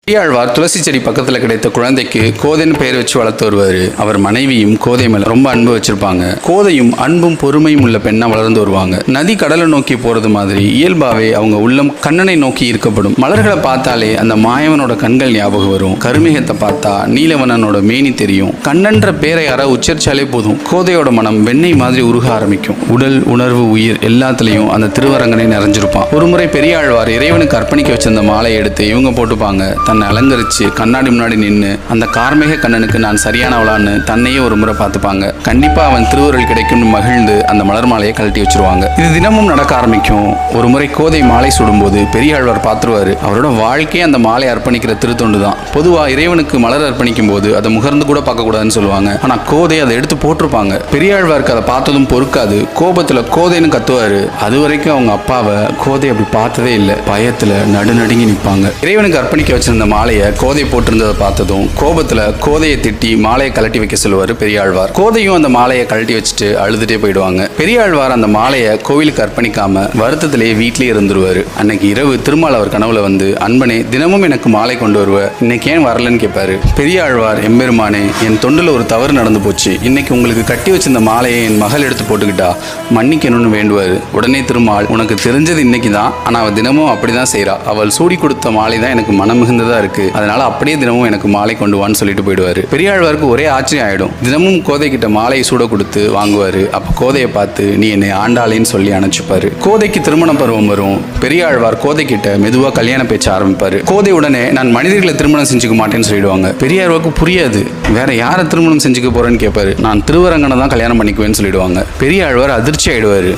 பெரியாழ்வார் துளசி செடி பக்கத்தில் கிடைத்த குழந்தைக்கு கோதைன்னு பெயர் வச்சு வளர்த்து வருவார். அவர் மனைவியும் கோதை மேல ரொம்ப அன்பு வச்சிருப்பாங்க. கோதையும் அன்பும் பொறுமையும் உள்ள பெண்ணா வளர்ந்து வருவாங்க. நதி கடலை நோக்கி போறது மாதிரி இயல்பாவே அவங்க உள்ளம் கண்ணனை நோக்கி ஈர்க்கப்படும். மலர்களை பார்த்தாலே அந்த மாயவனோட கண்கள் ஞாபகம் வரும். கருமேகத்தை பார்த்தா நீலவனனோட மேனி தெரியும். கண்ணன்ற பேரை யாராவது உச்சரிச்சாலே போதும் கோதையோட மனம் வெண்ணெய் மாதிரி உருக ஆரம்பிக்கும். உடல் உணர்வு உயிர் எல்லாத்துலயும் அந்த திருவரங்கனை நிறைஞ்சிருப்பான். ஒரு முறை பெரியாழ்வார் இறைவனுக்கு அர்ப்பணிக்க வச்சிருந்த மாலையை எடுத்து இவங்க போட்டுப்பாங்க. தன்னை அலங்கரிச்சு கண்ணாடி முன்னாடி நின்று அந்த கார்மேக கண்ணனுக்கு நான் சரியானவளான்னு தன்னையே ஒரு முறை பார்த்துப்பாங்க. கண்டிப்பா அவன் திருவுருள் கிடைக்கும்னு மகிழ்ந்து அந்த மலர் மாலையை கழட்டி வச்சிருவாங்க. இது தினமும் நடக்க ஆரம்பிக்கும். ஒரு முறை கோதை மாலை சுடும்போது பெரியாழ்வார் பார்த்துருவாரு. அவரோட வாழ்க்கையே அந்த மாலை அர்ப்பணிக்கிற திருத்தொண்டு தான். பொதுவா இறைவனுக்கு மலர் அர்ப்பணிக்கும் போது அதை முகர்ந்து கூட பார்க்க கூடாதுன்னு சொல்லுவாங்க. ஆனா கோதை அதை எடுத்து போட்டிருப்பாங்க. பெரியாழ்வாருக்கு அதை பார்த்ததும் பொறுக்காது. கோபத்துல கோதைன்னு கத்துவாரு. அது வரைக்கும் அவங்க அப்பாவை கோதை அப்படி பார்த்ததே இல்லை. பயத்துல நடுநடுங்கி நிற்பாங்க. இறைவனுக்கு அர்ப்பணிக்க வச்சிருந்த மாலையை கோதை போட்டிருந்ததை பார்த்ததும் கோபத்துல கோதையை திட்டி மாலையை கழட்டி வைக்க சொல்லுவாரு பெரியாழ்வார். கோதையும் அந்த மாலையை கழட்டி வச்சுட்டு அழுதுட்டே போயிடுவாங்க. பெரியாழ்வார் அந்த மாலையை கோவிலுக்கு அர்ப்பணிக்காம வருத்தத்திலேயே வீட்லயே இருந்துருவாரு. அன்னைக்கு இரவு திருமால் அவர் கனவுல வந்து, அன்பனே தினமும் எனக்கு மாலை கொண்டு வருவ, இன்னைக்கு ஏன் வரலன்னு கேட்பாரு. பெரியாழ்வார், எம்பெருமானே என் தொண்டுல ஒரு தவறு நடந்து போச்சு. இன்னைக்கு உங்களுக்கு கட்டி வச்சிருந்த மாலையை என் மகள் எடுத்து போட்டுக்கிட்டா மன்னிக்கணும்னு வேண்டுவாரு. உடனே திருமால், உனக்கு தெரிஞ்சது இன்னைக்கு தான், ஆனா அவள் தினமும் அப்படிதான் செய்யறா. அவள் சூடி கொடுத்த மாலை தான் எனக்கு மனம் மிகுந்ததா இருக்கு. அதனால அப்படியே தினமும் எனக்கு மாலை கொண்டு வான்னு சொல்லிட்டு போயிடுவாரு. பெரியாழ்வாருக்கு ஒரே ஆச்சரியம் ஆயிடும். தினமும் கோதை கிட்ட மாலையை சூட கொடுத்து வாங்குவாரு. அப்ப கோதையை பார்த்து, நீ என்னை ஆண்டாளேன்னு சொல்லி அனுப்பிச்சுப்பாரு. கோதைக்கு திருமண பருவம் வரும். பெரியாழ்வார் கோதை கிட்ட மெதுவா கல்யாண பேச்ச ஆரம்பிப்பாரு. கோதை உடனே, நான் மனிதர்களை திருமணம் செஞ்சுக்க மாட்டேன்னு சொல்லிடுவாங்க. பெரியாழ்வாருக்கு புரியாது. வேற யாரை திருமணம் செஞ்சுக்க போறேன்னு கேட்பாரு. நான் திருவரங்கனை தான் கல்யாணம் பண்ணிக்குவேன்னு சொல்லிடுவாங்க. பெரியாழ்வார் அதிர்ச்சி ஆயிடுவாரு.